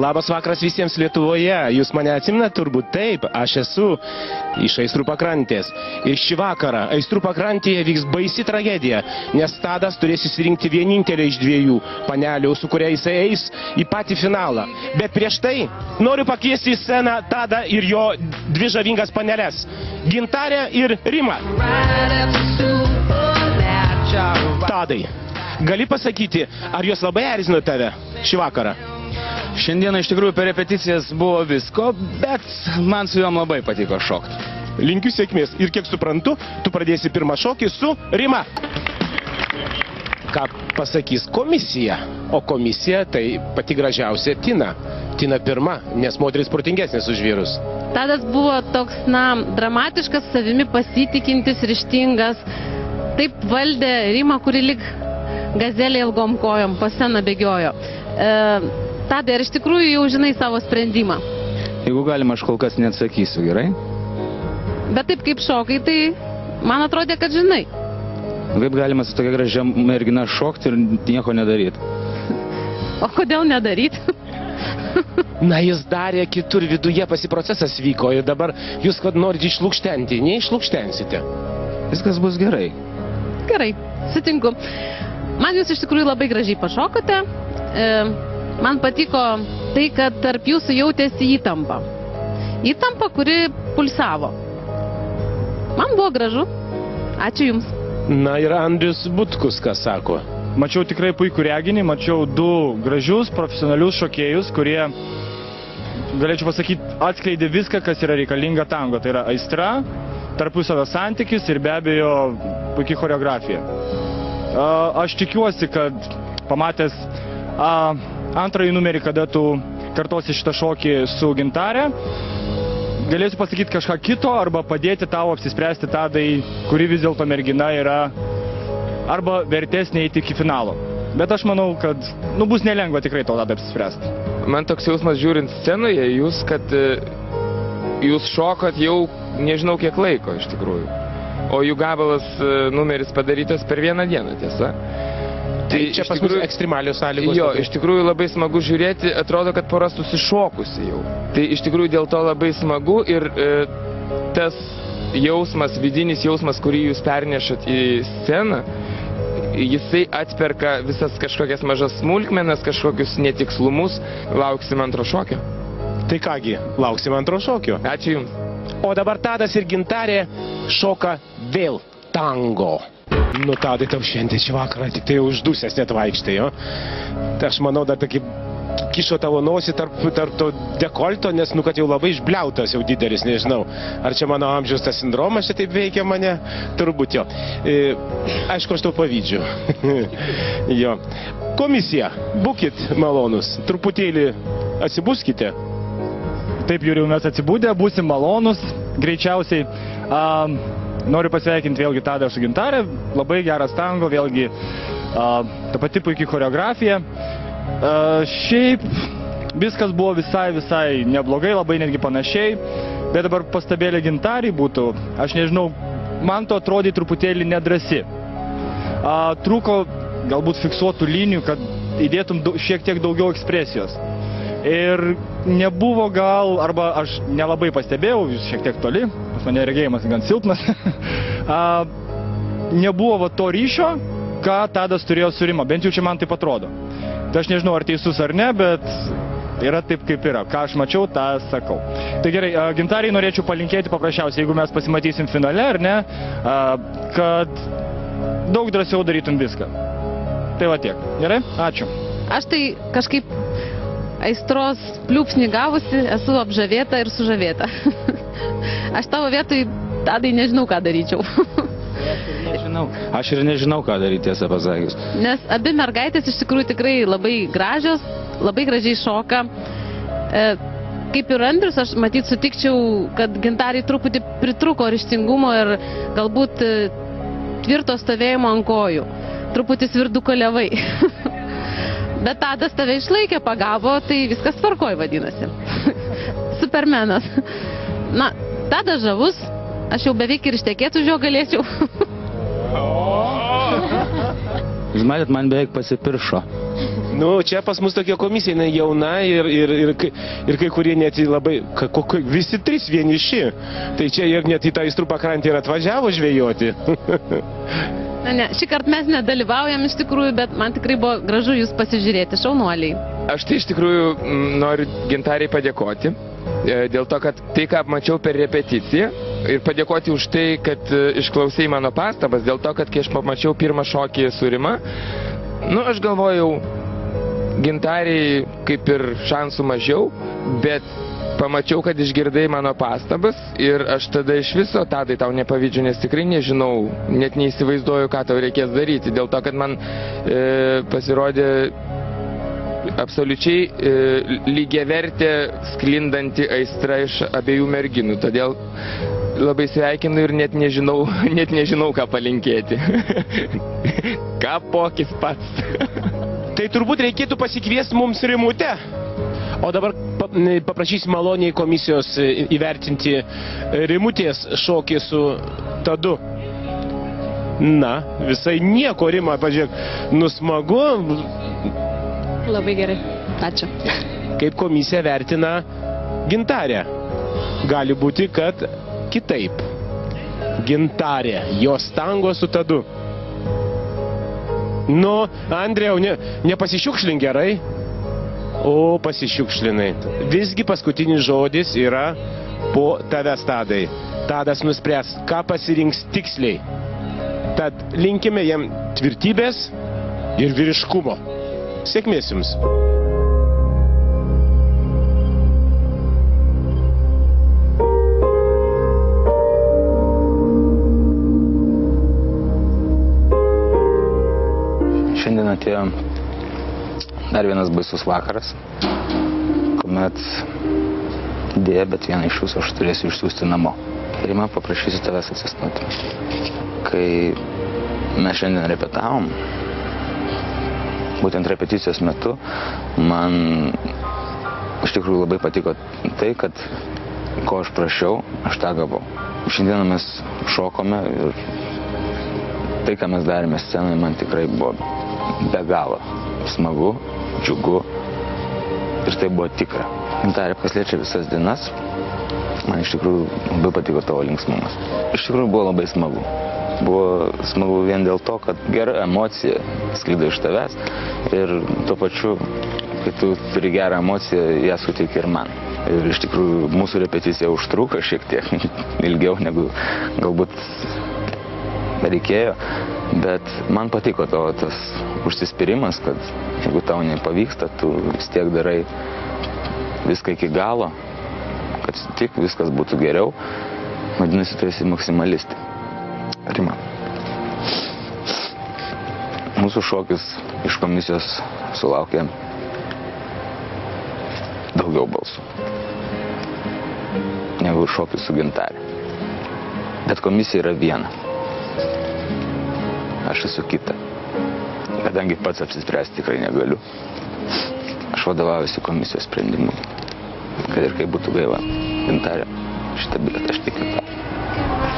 Labas vakaras visiems Lietuvoje. Jūs mane atsimenat turbūt? Taip, aš esu iš Aistrų pakrantės. Ir šį vakarą Aistrų pakrantėje vyks baisi tragedija, nes Tadas turės išsirinkti vienintelę iš dviejų panelių, su kuria jisai eis į patį finalą. Bet prieš tai noriu pakviesti į sceną Tadą ir jo dvi žavingas paneles – Gintarę ir Rimą. Tadai, gali pasakyti, ar jos labai erzino tave šį vakarą? Šiandieną iš tikrųjų per repeticijas buvo visko, bet man su jom labai patiko šokti. Linkiu sėkmės ir kiek suprantu, tu pradėsi pirmą šokį su Rima. Ką pasakys komisija? O komisija tai pati gražiausia Tina. Tina pirma, nes moteris protingesnės už vyrus. Tadas buvo toks, dramatiškas, savimi pasitikintis, ryžtingas. Taip valdė Rimą, kuri lyg gazelė ilgom kojom po sceną bėgiojo. Tadai, ar iš tikrųjų jau žinai savo sprendimą? Jeigu galima, aš kol kas neatsakysiu, gerai? Bet taip kaip šokai, tai man atrodė, kad žinai. Kaip galima su tokia gražia mergina šokti ir nieko nedaryti? O kodėl nedaryti? Na, jis darė kitur viduje, procesas vyko ir dabar jūs kad norite išlukštenti, neišlukštensite. Viskas bus gerai. Gerai, sutinku. Man jūs iš tikrųjų labai gražiai pašokote. Man patiko tai, kad tarp jūsų jautėsi įtampa. Įtampa, kuri pulsavo. Man buvo gražu. Ačiū Jums. Na ir Andrius Butkus, ką sako? Mačiau tikrai puikų reginį, mačiau du gražius, profesionalius šokėjus, kurie, galėčiau pasakyti, atskleidė viską, kas yra reikalinga tango. Tai yra aistra, tarpusavio santykis ir be abejo puikiai choreografija. Aš tikiuosi, kad pamatęs antrąjį numerį, kada tu kartosi šitą šokį su Gintarė, galėsiu pasakyti kažką kito arba padėti tau apsispręsti Tadai, kuri vis dėlto mergina yra arba vertesnė eiti iki finalo. Bet aš manau, kad bus nelengva tikrai tau Tadai apsispręsti. Man toks jausmas žiūrint scenoje, kad jūs šokat jau nežinau kiek laiko iš tikrųjų. O jų gabalas numeris padarytas per vieną dieną, tiesa? Tai čia pas mus ekstremalios sąlygos. Jo, iš tikrųjų labai smagu žiūrėti, atrodo, kad pora susišokusi jau. Tai iš tikrųjų dėl to labai smagu ir tas jausmas, vidinis jausmas, kurį jūs pernešat į sceną, jisai atperka visas kažkokias mažas smulkmenas, kažkokius netikslumus. Lauksim antro šokio. Tai kągi, lauksim antro šokio. Ačiū Jums. O dabar Tadas ir Gintarė šoka vėl tango. Nu, Tadai, tau šiandien šį vakarą tik tai uždusęs net vaikštai, jo? Tai aš manau, dar tokį kišo tavo nosį tarp to dekolto, nes, kad jau labai išbliautas jau didelis, nežinau. Ar čia mano amžiaus tas sindromas čia taip veikia mane? Turbūt jo. Aišku, aš tau pavydžiu. Jo. Komisija, būkit malonus, truputėlį atsibuskite. Taip, Jurijau, mes atsibūdę, būsim malonus, greičiausiai. Noriu pasveikinti vėlgi Tadą su Gintarė, labai geras tango, vėlgi ta pati puikiai choreografija. Šiaip viskas buvo visai neblogai, labai netgi panašiai, bet dabar pastabėlė Gintarį būtų, aš nežinau, man to atrodė truputėlį nedrasi. Trūko galbūt fiksuotų linijų, kad įdėtum šiek tiek daugiau ekspresijos. Ir nebuvo gal, arba aš nelabai pastebėjau, jūs šiek tiek toli, pas mane regėjimas gan silpnas, nebuvo to ryšio, ką Tadas turėjo su Rima, bent jau čia man taip atrodo. Tai aš nežinau, ar teisus ar ne, bet yra taip kaip yra. Ką aš mačiau, tą sakau. Tai gerai, Gintariai norėčiau palinkėti paprasčiausiai, jeigu mes pasimatysim finale, ar ne, kad daug drąsiau darytum viską. Tai va tiek. Gerai? Ačiū. Aš tai kažkaip aistros pliūpsnį gavusi, esu apžavėta ir sužavėta. Aš tavo vietoj, Tadai, nežinau, ką daryčiau. Aš ir nežinau, ką daryti, tiesą pasakius. Nes abi mergaitės iš tikrųjų tikrai labai gražios, labai gražiai šoka. Kaip ir Andrius, aš matyt sutikčiau, kad Gintarei truputį pritruko ryžtingumo ir galbūt tvirto stovėjimo ant kojų. Truputį svirduko levai. Bet Tadas tave išlaikė, pagavo, tai viskas tvarkoj vadinasi. Supermenas. Na, Tadas žavus, aš jau beveik ir ištekėti už jo galėčiau. Jūs matėt, man beveik pasipiršo. Nu, čia pas mus tokia komisija, jinai jauna ir kai kurie net labai, visi trys vieniši. Tai čia ir net į tą Aistrų pakrantę ir atvažiavo žvejoti. Ne, šį kartą mes nedalyvaujam iš tikrųjų, bet man tikrai buvo gražu jūs pasižiūrėti, šaunuoliai. Aš tai iš tikrųjų noriu Gintariai padėkoti, dėl to, kad tai, ką mačiau per repeticiją, ir padėkoti už tai, kad išklausai mano pastabas, dėl to, kad kai aš pamačiau pirmą šokį su Rima, nu, aš galvojau, Gintariai kaip ir šansų mažiau, bet pamačiau, kad išgirdai mano pastabas ir aš tada iš viso, Tadai, tau nepavydžiu, nes tikrai nežinau, net neįsivaizduoju, ką tau reikės daryti, dėl to, kad man pasirodė absoliučiai lygiavertė sklindanti aistra iš abiejų merginų, todėl labai sveikinu ir net nežinau ką palinkėti. Ką pokis pats. Tai turbūt reikėtų pasikviesti mums Rimutę. O dabar paprašysim maloniai komisijos įvertinti Rimutės šokį su Tadu. Na, visai nieko, Rima, pažiūrėk, nusmagu. Labai gerai. Ačiū. Kaip komisija vertina Gintarę? Gali būti, kad kitaip. Gintarė, jos tango su Tadu. Nu, Andrėjau, nepasišiukšlink gerai. O, pasišiukšlinai. Visgi paskutinis žodis yra po tavęs, Tadai. Tadas nuspręs, ką pasirinks tiksliai. Tad linkime jam tvirtybės ir vyriškumo. Sėkmės jums. Šiandien atėjo dar vienas baisus vakaras, kuomet dėja, bet vieną iš jūsų aš turėsiu išsiųsti namo. Rima, paprašysiu tavęs atsistoti. Kai mes šiandien repetavom, būtent repeticijos metu, man iš tikrųjų labai patiko tai, kad ko aš prašiau, aš tą gavau. Šiandieną mes šokome ir tai, ką mes darėme scenoje, man tikrai buvo be galo smagu, džiugu ir tai buvo tikra. Gintarė, kas liečia visas dienas, man iš tikrųjų labai patiko tavo linksmumas. Iš tikrųjų buvo labai smagu. Buvo smagu vien dėl to, kad gera emocija sklido iš tavęs ir tuo pačiu, kai tu turi gerą emociją, ją suteiki ir man. Ir iš tikrųjų mūsų repeticija užtruko šiek tiek ilgiau negu galbūt reikėjo, bet man patiko tavo tas užsispyrimas, kad jeigu tau nepavyksta, tu vis tiek darai viską iki galo, kad tik viskas būtų geriau. Vadinasi, tu esi maksimalistė. Rima. Mūsų šokis iš komisijos sulaukė daugiau balsų negu šokis su Gintarė. Bet komisija yra viena. Aš esu kita. Kadangi pats apsispręsti tikrai negaliu, aš vadovaujuosi komisijos sprendimu. Kad ir kaip būtų gaila, Gintarė, šitą bilietą aš tikiu tau.